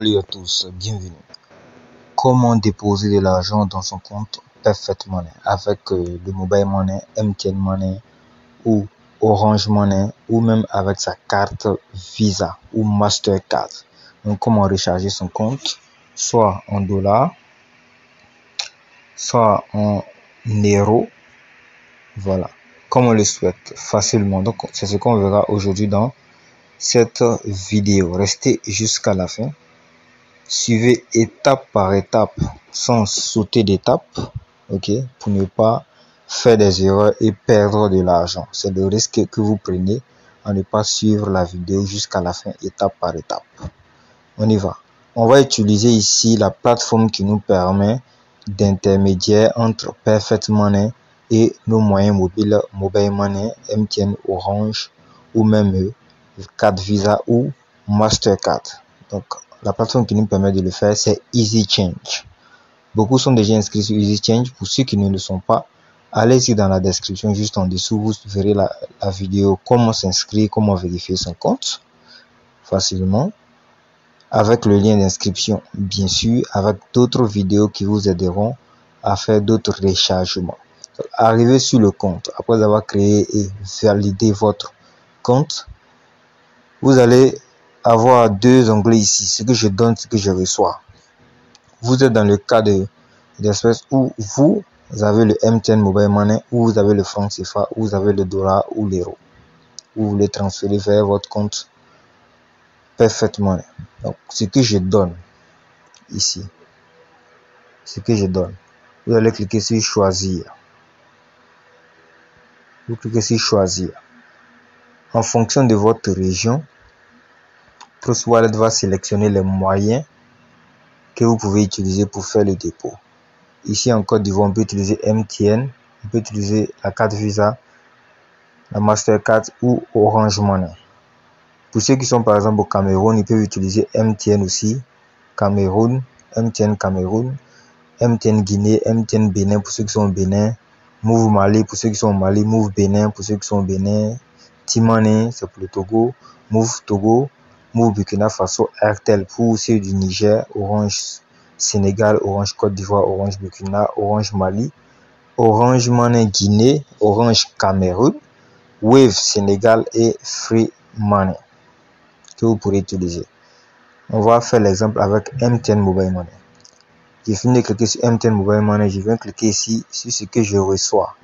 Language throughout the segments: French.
Salut à tous, bienvenue. Comment déposer de l'argent dans son compte Perfect Money avec le Mobile Money, MTN Money ou Orange Money ou même avec sa carte Visa ou Mastercard. Donc comment recharger son compte soit en dollars, soit en euros. Voilà, comme on le souhaite facilement. Donc c'est ce qu'on verra aujourd'hui dans cette vidéo. Restez jusqu'à la fin. Suivez étape par étape sans sauter d'étape, ok, pour ne pas faire des erreurs et perdre de l'argent. C'est le risque que vous prenez à ne pas suivre la vidéo jusqu'à la fin, étape par étape. On y va. On va utiliser ici la plateforme qui nous permet d'intermédiaire entre Perfect Money et nos moyens mobiles, Mobile Money, MTN, Orange ou même carte Visa ou Mastercard. Donc, la plateforme qui nous permet de le faire, c'est Easy Change. Beaucoup sont déjà inscrits sur Easy Change. Pour ceux qui ne le sont pas, allez ici dans la description, juste en dessous, vous verrez la vidéo comment s'inscrire, comment vérifier son compte facilement, avec le lien d'inscription, bien sûr, avec d'autres vidéos qui vous aideront à faire d'autres rechargements. Arrivez sur le compte, après avoir créé et validé votre compte, vous allez avoir deux onglets ici, ce que je donne, ce que je reçois. Vous êtes dans le cas d'espèce où vous avez le MTN Mobile Money, où vous avez le franc CFA, où vous avez le dollar ou l'euro. Vous voulez transférer vers votre compte Perfect Money. Donc, ce que je donne ici, ce que je donne, vous allez cliquer sur choisir. Vous cliquez sur choisir. En fonction de votre région, PressWallet va sélectionner les moyens que vous pouvez utiliser pour faire le dépôt. Ici en Côte d'Ivoire, on peut utiliser MTN, on peut utiliser la carte Visa, la Mastercard ou Orange Money. Pour ceux qui sont par exemple au Cameroun, ils peuvent utiliser MTN aussi, Cameroun, MTN Cameroun, MTN Guinée, MTN Bénin pour ceux qui sont au Bénin, Move Mali pour ceux qui sont au Mali, Move Bénin pour ceux qui sont au Bénin, T-Money c'est pour le Togo, Move Togo, Move Burkina Faso, Airtel pour ceux du Niger, Orange Sénégal, Orange Côte d'Ivoire, Orange Burkina, Orange Mali, Orange Money Guinée, Orange Cameroun, Wave Sénégal et Free Money que vous pourrez utiliser. On va faire l'exemple avec MTN Mobile Money. J'ai fini de cliquer sur MTN Mobile Money, je viens cliquer ici sur ce que je reçois.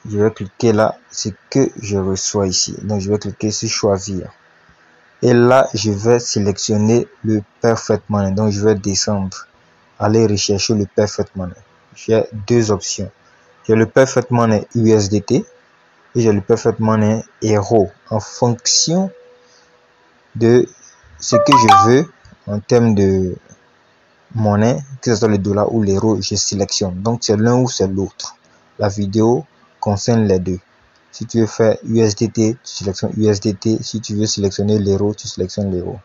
Je vais cliquer là, ce que je reçois ici. Donc je vais cliquer sur choisir. Et là, je vais sélectionner le Perfect Money. Donc je vais descendre, aller rechercher le Perfect Money. J'ai deux options. J'ai le Perfect Money USDT et j'ai le Perfect Money Euro. En fonction de ce que je veux en termes de monnaie, que ce soit le dollar ou l'euro, je sélectionne. Donc c'est l'un ou c'est l'autre. La vidéo concerne les deux. Si tu veux faire USDT, tu sélectionnes USDT. Si tu veux sélectionner l'euro, tu sélectionnes l'euro.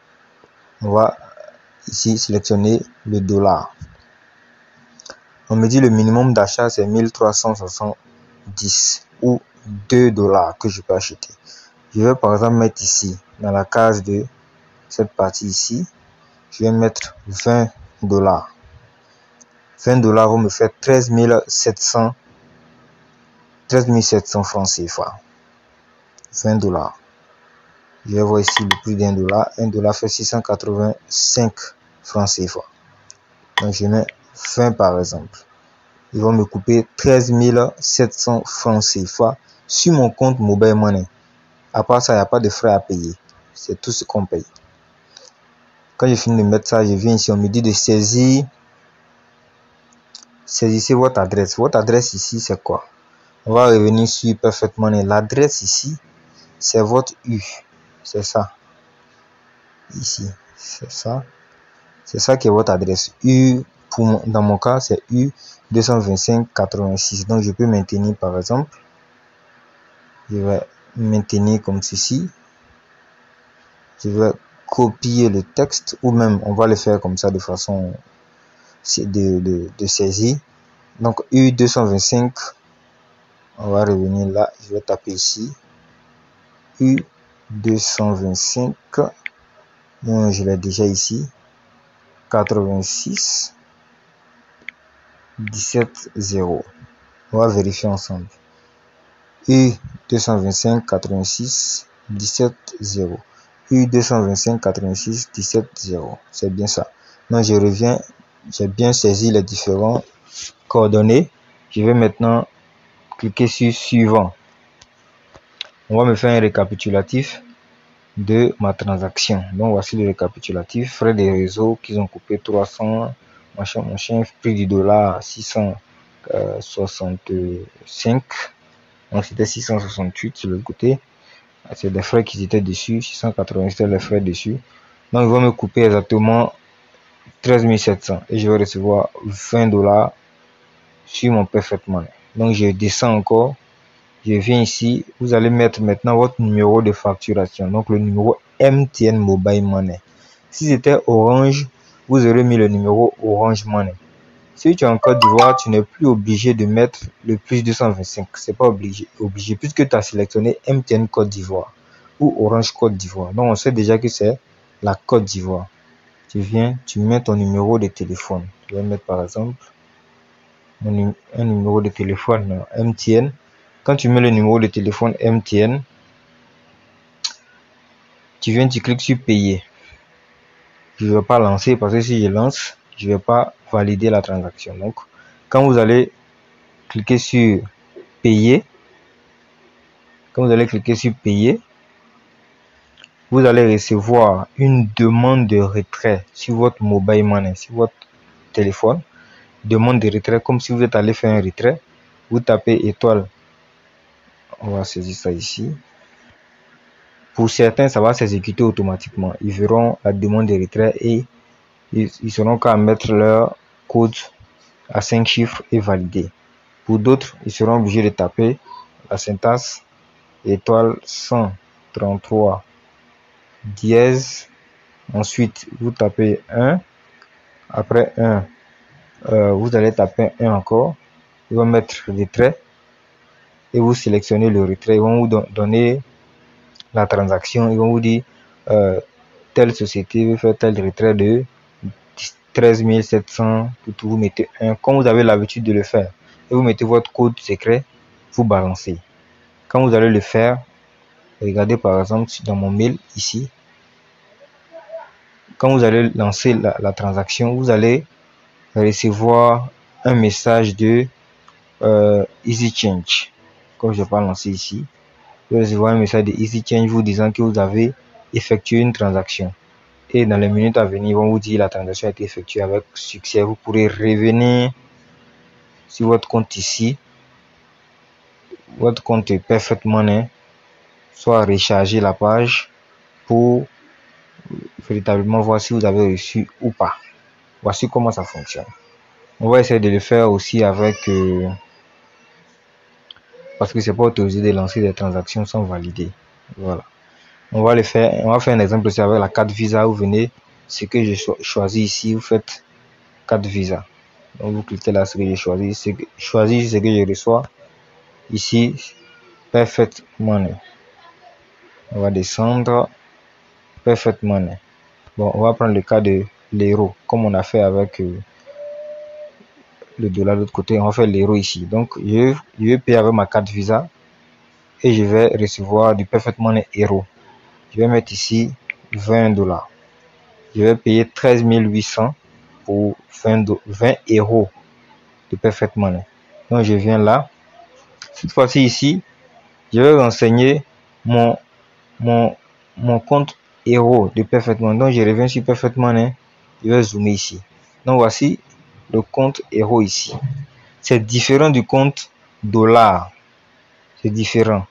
On va ici sélectionner le dollar. On me dit le minimum d'achat c'est 1370 ou 2 dollars que je peux acheter. Je vais par exemple mettre ici dans la case de cette partie ici, je vais mettre 20 dollars. 20 dollars vont me faire 13 700 francs CFA. 20 dollars. Je vais voir ici le prix d'un dollar. Un dollar fait 685 francs CFA. Donc je mets 20 par exemple. Ils vont me couper 13 700 francs CFA sur mon compte Mobile Money. À part ça, il n'y a pas de frais à payer. C'est tout ce qu'on paye. Quand je finis de mettre ça, je viens ici, on me dit de saisir. Saisissez votre adresse. Votre adresse ici, c'est quoi? On va revenir sur Perfect Money. L'adresse ici, c'est votre U. C'est ça. Ici, c'est ça. C'est ça qui est votre adresse. U, dans mon cas, c'est U 22586. Donc, je peux maintenir par exemple. Je vais maintenir comme ceci. Je vais copier le texte ou même on va le faire comme ça de façon de saisie. Donc U225, on va revenir là, je vais taper ici U225 Moi, je l'ai déjà ici. 86 17 0. On va vérifier ensemble. U225 86 17 0. U225 86 17 0. C'est bien ça. Donc je reviens. J'ai bien saisi les différents coordonnées. Je vais maintenant cliquer sur suivant. On va me faire un récapitulatif de ma transaction. Donc voici le récapitulatif. Frais des réseaux qu'ils ont coupé 300, machin, prix du dollar 665. Donc c'était 668 sur le côté. C'est des frais qui étaient dessus. 687 les frais dessus. Donc ils vont me couper exactement 13 700 et je vais recevoir 20 dollars sur mon Perfect Money. Donc je descends encore. Je viens ici, vous allez mettre maintenant votre numéro de facturation, donc le numéro MTN Mobile Money. Si c'était Orange, vous aurez mis le numéro Orange Money. Si tu es en Côte d'Ivoire, tu n'es plus obligé de mettre le plus 225. C'est pas obligé puisque tu as sélectionné MTN Côte d'Ivoire ou Orange Côte d'Ivoire. Donc on sait déjà que c'est la Côte d'Ivoire. Tu viens, tu mets ton numéro de téléphone. Je vais mettre par exemple un numéro de téléphone MTN. Quand tu mets le numéro de téléphone MTN, tu viens, tu cliques sur payer. Je ne vais pas lancer parce que si je lance, je ne vais pas valider la transaction. Donc, quand vous allez cliquer sur payer, vous allez recevoir une demande de retrait sur votre mobile money, sur votre téléphone. Demande de retrait, comme si vous êtes allé faire un retrait. Vous tapez étoile. On va saisir ça ici. Pour certains, ça va s'exécuter automatiquement. Ils verront la demande de retrait et ils seront qu'à mettre leur code à 5 chiffres et valider. Pour d'autres, ils seront obligés de taper la syntaxe étoile 133 dièse. Ensuite, vous tapez 1. Après 1, vous allez taper 1 encore. Ils vont mettre retrait et vous sélectionnez le retrait. Ils vont vous donner la transaction. Ils vont vous dire telle société veut faire tel retrait de 13 700. Vous mettez 1 comme vous avez l'habitude de le faire. Et vous mettez votre code secret, vous balancez. Quand vous allez le faire, regardez par exemple dans mon mail ici. Quand vous allez lancer la transaction, vous allez recevoir un message de Easy Change. Comme je vais pas lancer ici, vous allez recevoir un message de Easy Change vous disant que vous avez effectué une transaction. Et dans les minutes à venir, ils vont vous dire la transaction a été effectuée avec succès. Vous pourrez revenir sur votre compte ici, votre compte Perfect Money, soit recharger la page pour véritablement voir si vous avez reçu ou pas. Voici comment ça fonctionne. On va essayer de le faire aussi avec parce que c'est pas autorisé de lancer des transactions sans valider. Voilà. On va faire un exemple aussi avec la carte Visa. Vous venez, ce que je choisis ici, vous faites carte Visa. Donc vous cliquez là, ce que j'ai choisi, ce que je reçois ici, Perfect Money. On va descendre, Perfect Money. Bon, on va prendre le cas de l'euro, comme on a fait avec le dollar de l'autre côté. On va faire l'euro ici. Donc je vais payer avec ma carte Visa et je vais recevoir du Perfect Money euro. Je vais mettre ici 20 dollars. Je vais payer 13 800 pour 20 euros de Perfect Money. Donc je viens là. Cette fois-ci ici, je vais renseigner mon compte euro de Perfect Money. Donc je reviens sur Perfect Money. Je vais zoomer ici. Donc voici le compte euro ici. C'est différent du compte dollar. C'est différent.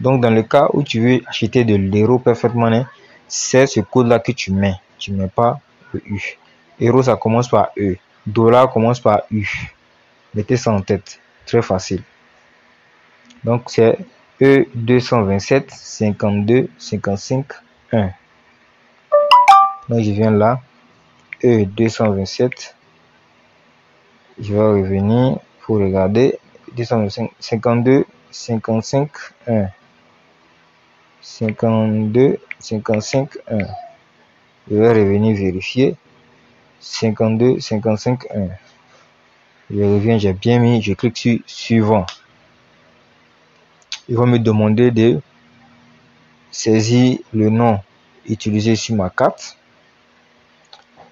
Donc dans le cas où tu veux acheter de l'euro Perfect Money, c'est ce code là que tu mets. Tu mets pas le U. Euro ça commence par E. Dollar commence par U. Mettez ça en tête. Très facile. Donc c'est E227 52 55 1. Donc je viens là. E227. Je vais revenir pour regarder. 225 52 55 1. 52 55 1. Je vais revenir vérifier. 52, 55, 1. Je reviens, j'ai bien mis, je clique sur suivant. Il va me demander de saisir le nom utilisé sur ma carte,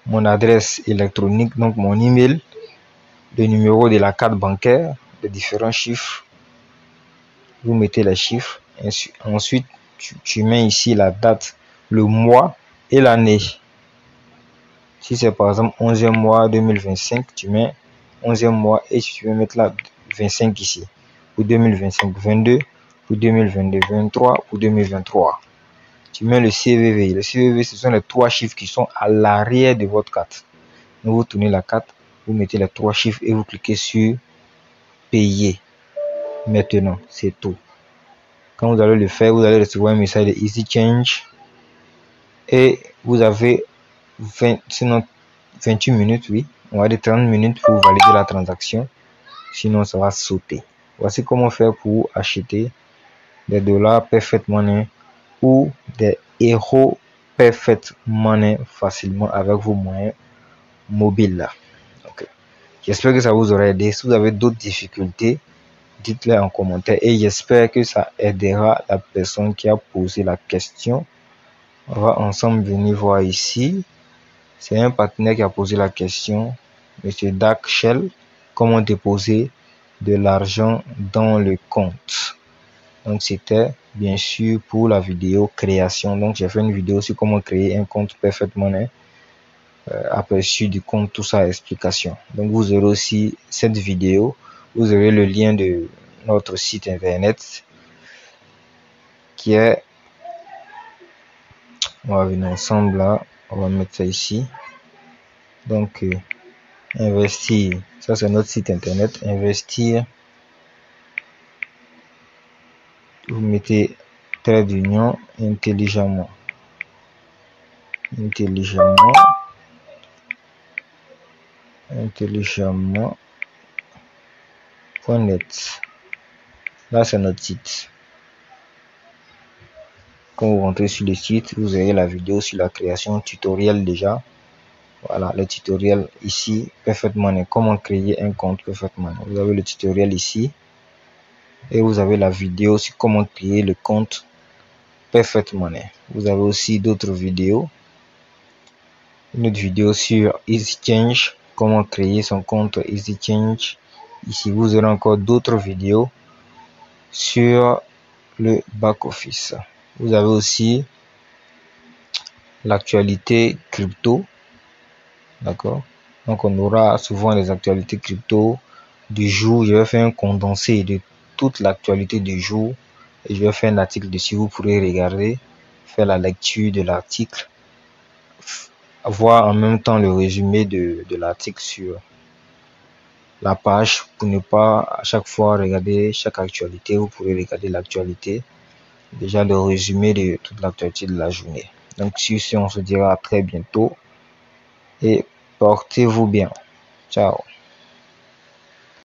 mon adresse électronique, donc mon email, le numéro de la carte bancaire, les différents chiffres. Vous mettez les chiffres. Ensuite, tu mets ici la date, le mois et l'année. Si c'est par exemple 11e mois 2025, tu mets 11e mois et tu veux mettre là 25 ici. Pour 2025, 22 pour 2022, 23 pour 2023. Tu mets le CVV. Le CVV, ce sont les 3 chiffres qui sont à l'arrière de votre carte. Donc, vous tournez la carte, vous mettez les 3 chiffres et vous cliquez sur payer. Maintenant, c'est tout. Quand vous allez le faire, vous allez recevoir un message de Easy Change et vous avez 28 minutes, oui, on va dire 30 minutes pour valider la transaction, sinon ça va sauter. Voici comment faire pour acheter des dollars Perfect Money ou des euros Perfect Money facilement avec vos moyens mobiles là. Okay. J'espère que ça vous aura aidé. Si vous avez d'autres difficultés, dites-les en commentaire et j'espère que ça aidera la personne qui a posé la question. On va ensemble venir voir ici. C'est un partenaire qui a posé la question, Monsieur Dark Shell, comment déposer de l'argent dans le compte. Donc c'était bien sûr pour la vidéo création. Donc j'ai fait une vidéo sur comment créer un compte Perfect Money, aperçu du compte, tout ça, explication. Donc vous aurez aussi cette vidéo, vous aurez le lien de notre site internet qui est, on va venir ensemble là, on va mettre ça ici. Donc investir, ça c'est notre site internet, investir, vous mettez trait d'union, intelligemment, .net. Là c'est notre site. Quand vous rentrez sur le site, vous avez la vidéo sur la création, tutoriel déjà. Voilà le tutoriel ici, Perfect Money, comment créer un compte Perfect Money. Vous avez le tutoriel ici et vous avez la vidéo sur comment créer le compte Perfect Money. Vous avez aussi d'autres vidéos, une autre vidéo sur Easy Change, comment créer son compte Easy Change. Ici vous aurez encore d'autres vidéos sur le back office. Vous avez aussi l'actualité crypto. D'accord, donc on aura souvent les actualités crypto du jour. Je vais faire un condensé de toute l'actualité du jour et je vais faire un article dessus. Vous pourrez regarder, faire la lecture de l'article, voir en même temps le résumé de l'article sur la page pour ne pas à chaque fois regarder chaque actualité. Vous pourrez regarder l'actualité, déjà le résumé de toute l'actualité de la journée. Donc sur ce, on se dira à très bientôt et portez-vous bien. Ciao.